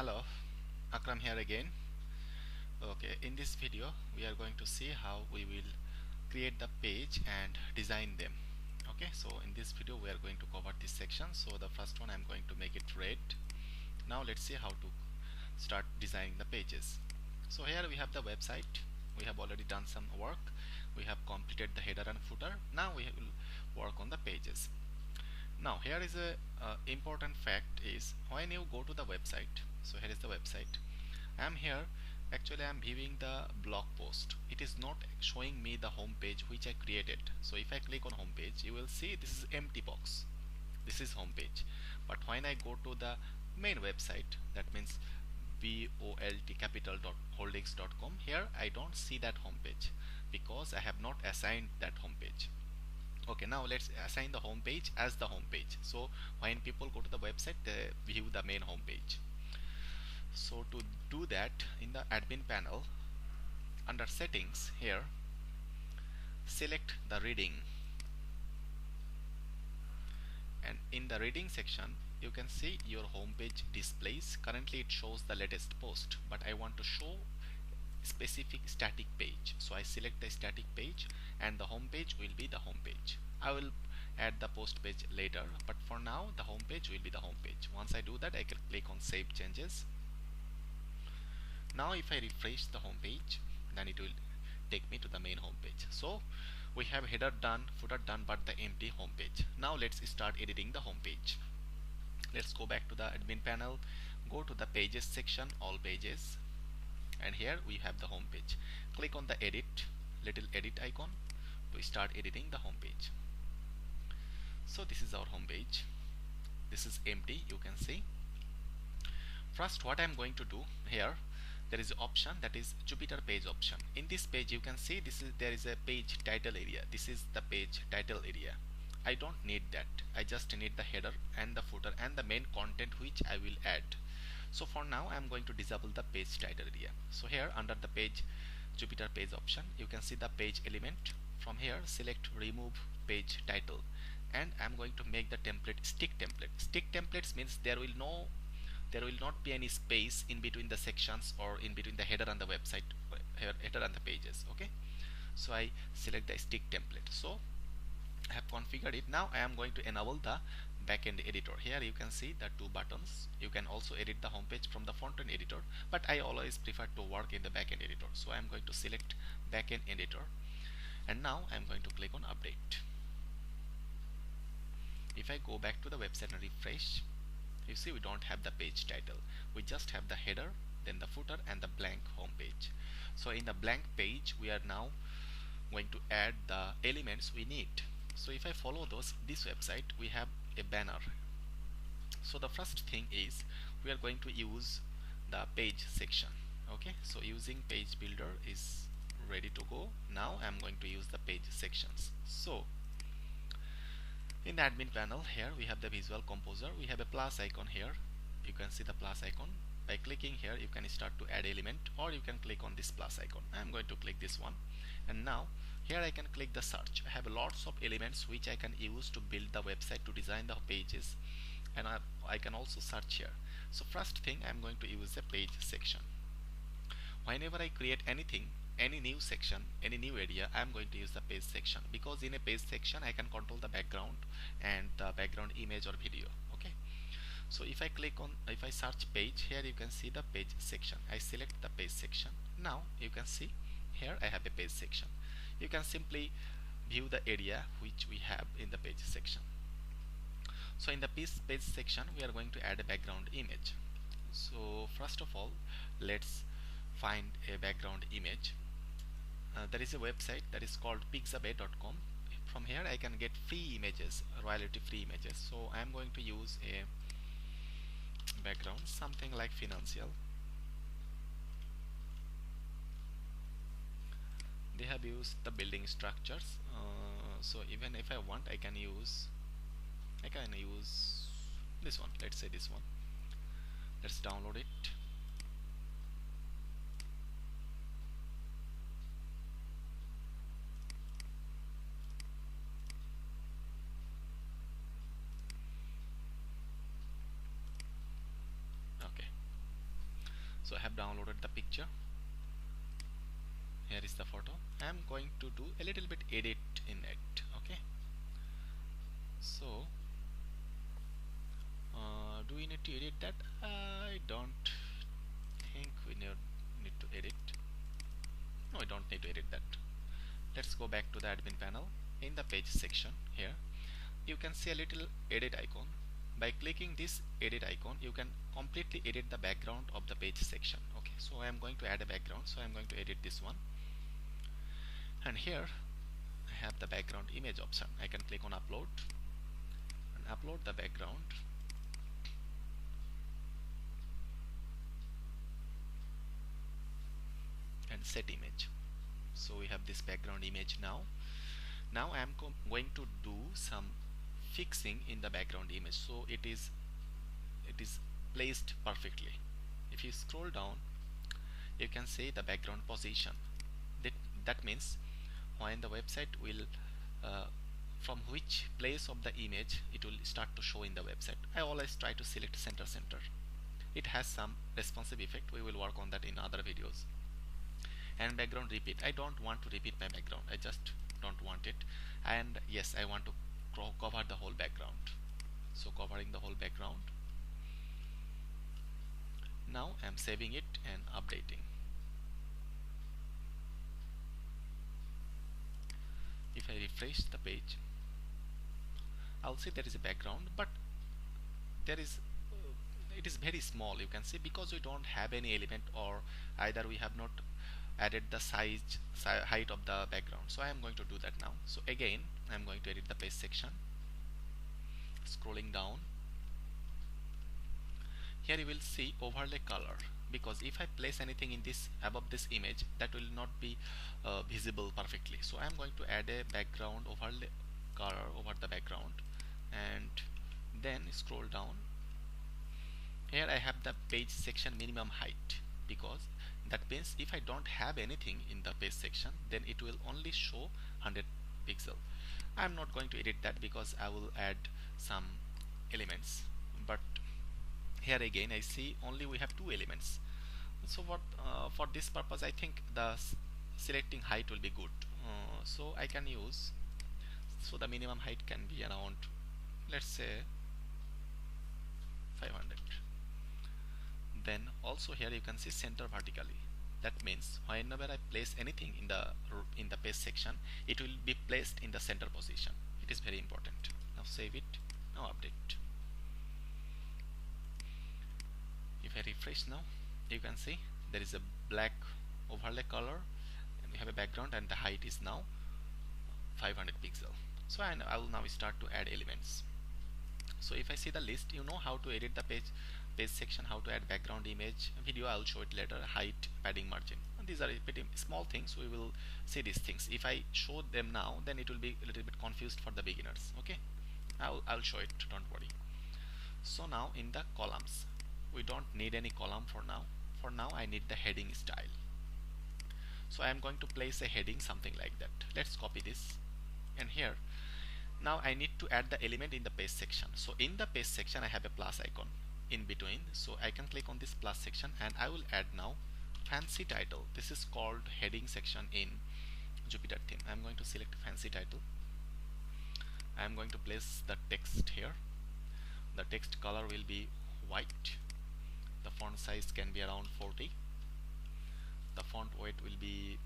Hello, Akram here again. Okay, in this video we are going to see how we will create the page and design them. Okay, so in this video we are going to cover this section. So the first one I'm going to make it red. Now let's see how to start designing the pages. So here we have the website. We have already done some work. We have completed the header and footer. Now we will work on the pages. Now here is a important fact is when you go to the website. So here is the website. I am here. Actually I am viewing the blog post. It is not showing me the home page which I created. So if I click on home page, you will see this is empty box. This is home page. But when I go to the main website, that means voltcapital.holdings.com, here I don't see that home page because I have not assigned that home page. Okay, now let's assign the home page as the home page. So when people go to the website, they view the main home page. So to do that, in the admin panel under settings here, select the reading, and in the reading section you can see your home page displays. Currently it shows the latest post, but I want to show specific static page, so I select the static page and the home page will be the home page. I will add the post page later, but for now the home page will be the home page. Once I do that, I can click on save changes. Now if I refresh the home page, then it will take me to the main home page. So we have header done, footer done, but the empty home page. Now let's start editing the home page. Let's go back to the admin panel, go to the pages section, all pages, and here we have the home page. Click on the little edit icon to start editing the home page. So this is our home page. This is empty, you can see. First, what I'm going to do here, there is an option that is Jupyter page option. In this page you can see there is a page title area. This is the page title area. I don't need that. I just need the header and the footer and the main content which I will add. So for now I'm going to disable the page title area. So here under the page Jupyter page option, you can see the page element. From here select remove page title, and I'm going to make the template stick template. Stick templates means there will not be any space in between the sections or in between the header and the website, header and the pages. Okay, so I select the stick template. So I have configured it. Now I am going to enable the backend editor. Here you can see the two buttons. You can also edit the homepage from the front-end editor, but I always prefer to work in the backend editor. So I am going to select backend editor, and now I am going to click on update. If I go back to the website and refresh, you see we don't have the page title. We just have the header, then the footer, and the blank home page. So in the blank page we are now going to add the elements we need. So if I follow this website, we have a banner. So the first thing is we are going to use the page section. Okay, so using page builder is ready to go. Now I'm going to use the page sections. So in the admin panel here we have the visual composer. We have a plus icon here. You can see the plus icon. By clicking here you can start to add element, or you can click on this plus icon. I'm going to click this one, and now here I can click the search. I have lots of elements which I can use to build the website, to design the pages, and I can also search here. So first thing I'm going to use the page section. Whenever I create anything, any new section, any new area, I'm going to use the page section, because in a page section I can control the background and the background image or video. Okay, so if I search page, here you can see the page section. I select the page section. Now you can see here I have a page section. You can simply view the area which we have in the page section. So in the page section we are going to add a background image. So first of all, let's find a background image. There is a website that is called pixabay.com. From here I can get free images, royalty free images. So I am going to use a background something like financial. They have used the building structures, so even if I want I can use this one. Let's say this one. Let's download it. Okay, So I have downloaded the picture. Here is the photo. I am going to do a little bit edit in it. Okay, so do we need to edit that? I don't think we need to edit. No, I don't need to edit that. Let's go back to the admin panel. In the page section here, you can see a little edit icon. By clicking this edit icon, you can completely edit the background of the page section. Okay, so I am going to add a background, so I am going to edit this one. And here I have the background image option. I can click on upload and upload the background. And set image. So we have this background image now. Now I am going to do some fixing in the background image, so it is placed perfectly. If you scroll down, you can see the background position. That means when the website will from which place of the image it will start to show in the website. I always try to select center. It has some responsive effect. We will work on that in other videos. And background repeat. I don't want to repeat my background. I just don't want it. And yes, I want to cover the whole background. So covering the whole background. Now I'm saving it and updating. If I refresh the page, I'll see there is a background, but there is it is very small. You can see because we don't have any element, or either we have not added the height of the background. So I am going to do that now. So again, I am going to edit the page section. Scrolling down, here you will see overlay color, because if I place anything in this above this image, that will not be visible perfectly. So I am going to add a background overlay color over the background, and then scroll down. Here I have the page section minimum height, because that means if I don't have anything in the page section, then it will only show 100 pixel. I am not going to edit that because I will add some elements. But here again I see only we have 2 elements. So what for this purpose, I think the selecting height will be good. So I can use, so the minimum height can be around, let's say 500. Then also here you can see center vertically. That means whenever I place anything in the page section, it will be placed in the center position. It is very important. Now save it. Now update. If I refresh now, you can see there is a black overlay color, and we have a background, and the height is now 500 pixel. So I will now start to add elements. So if I see the list, you know how to edit the page section, how to add background image video. I'll show it later. Height, padding, margin, and these are pretty small things. We will see these things. If I show them now, then it will be a little bit confused for the beginners. Okay, I'll show it, don't worry. So now in the columns, we don't need any column for now. For now I need the heading style. So I am going to place a heading something like that. Let's copy this, and here now I need to add the element in the page section. So in the page section I have a plus icon in between, so I can click on this plus section, and I will add now fancy title. This is called heading section in Jupyter theme. I'm going to select fancy title. I'm going to place the text here. The text color will be white. The font size can be around 40. The font weight will be,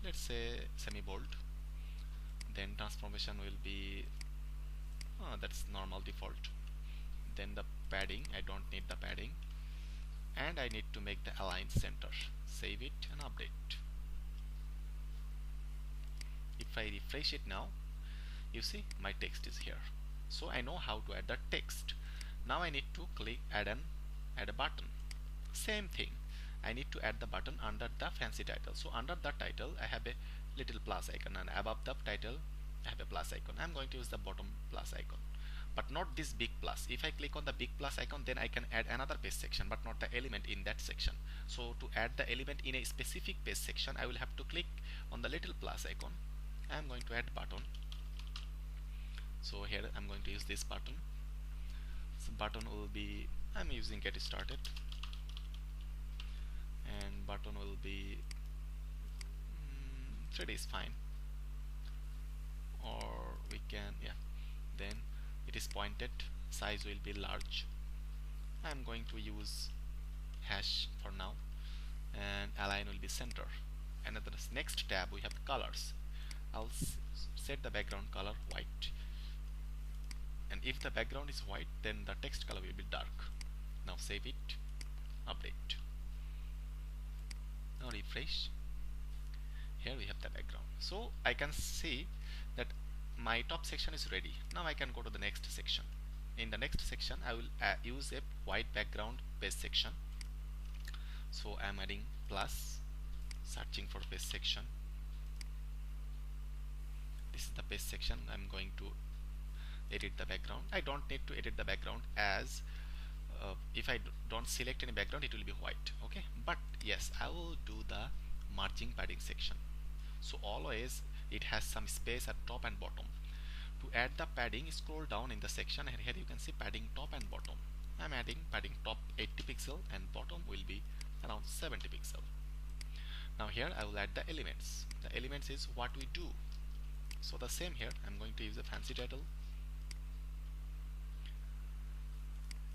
let's say, semi bold. Then transformation will be that's normal default. Then the padding, I don't need the padding, and I need to make the align center. Save it and update. If I refresh it now, you see my text is here. So I know how to add the text. Now I need to click add a button. Same thing, I need to add the button under the fancy title. So under the title I have a little plus icon, and above the title I have a plus icon. I'm going to use the bottom plus icon, but not this big plus. If I click on the big plus icon, then I can add another page section, but not the element in that section. So to add the element in a specific page section, I will have to click on the little plus icon. I'm going to add button. So here I'm going to use this button. So button will be, I'm using get started. 3D is fine, or we can, yeah, then it is pointed, size will be large. I'm going to use hash for now, and align will be center. And at the next tab we have colors. I'll set the background color white, and if the background is white, then the text color will be dark. Now save it, update. Now refresh. Here we have the background. So I can see that my top section is ready. Now I can go to the next section. In the next section I will use a white background page section. So I'm adding plus, searching for page section. This is the page section. I'm going to edit the background. I don't need to edit the background, as if I don't select any background it will be white. Okay, but yes, I will do the margin padding section. So always it has some space at top and bottom. To add the padding, scroll down in the section, and here you can see padding top and bottom. I'm adding padding top 80 pixel and bottom will be around 70 pixel. Now here I will add the elements. The elements is what we do. So the same here, I'm going to use a fancy title,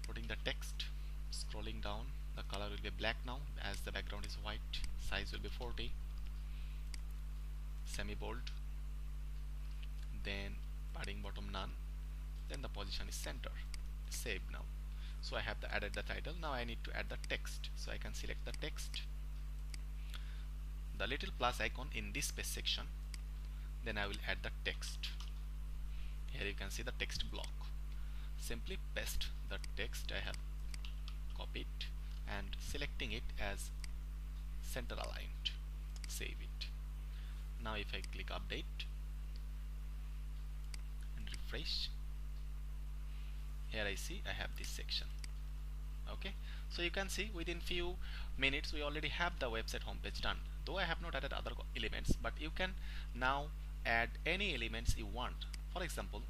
putting the text, scrolling down, the color will be black now as the background is white, size will be 40, semi bold, then padding bottom none, then the position is center. Save now. So I have added the title. Now I need to add the text, so I can select the text, the little plus icon in this space section, then I will add the text. Here you can see the text block. Simply paste the text I have copied and selecting it as center aligned. Save it. Now if I click update and refresh, here I see I have this section. Okay, so you can see within few minutes we already have the website homepage done. Though I have not added other elements, but you can now add any elements you want. For example,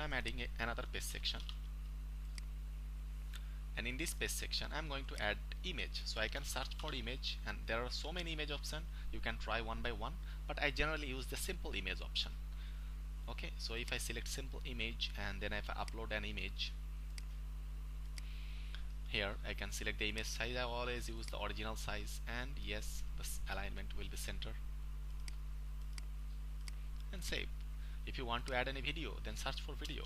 I'm adding another page section, and in this page section I'm going to add image. So I can search for image, and there are so many image options. You can try one by one, but I generally use the simple image option. Okay, so if I select simple image and then if I upload an image, here I can select the image size. I always use the original size, and yes, this alignment will be center, and save. If you want to add any video, then search for video.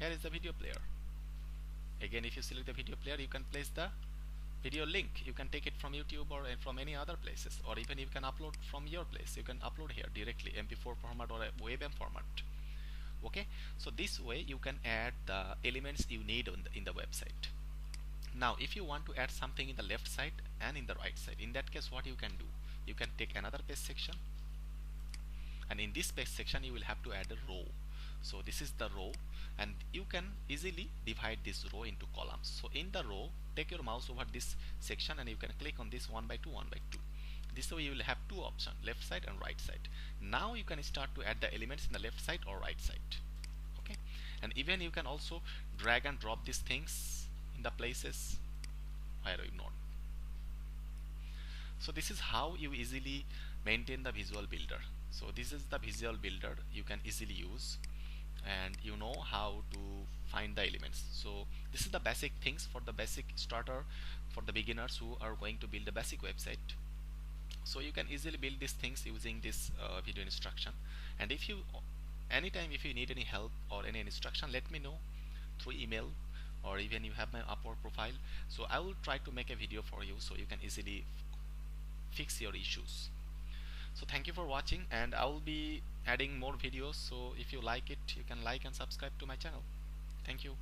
Here is the video player. Again, if you select the video player, you can place the video link. You can take it from YouTube or from any other places, or even you can upload from your place. You can upload here directly, MP4 format or a WebM format. Okay, so this way you can add the elements you need in the website. Now if you want to add something in the left side and in the right side, in that case what you can do, you can take another page section, and in this page section you will have to add a row. So this is the row, and you can easily divide this row into columns. So in the row, take your mouse over this section and you can click on this 1 by 2, 1 by 2. This way you will have two options, left side and right side. Now you can start to add the elements in the left side or right side. Okay, and even you can also drag and drop these things in the places where you know. So this is how you easily maintain the visual builder. So this is the visual builder you can easily use, and you know how to find the elements. So this is the basic things for the basic starter, for the beginners who are going to build a basic website. So you can easily build these things using this video instruction. And if you anytime if you need any help or any instruction, let me know through email, or even you have my Upwork profile. So I will try to make a video for you so you can easily fix your issues. So thank you for watching, and I will be adding more videos. So if you like it, you can like and subscribe to my channel. Thank you.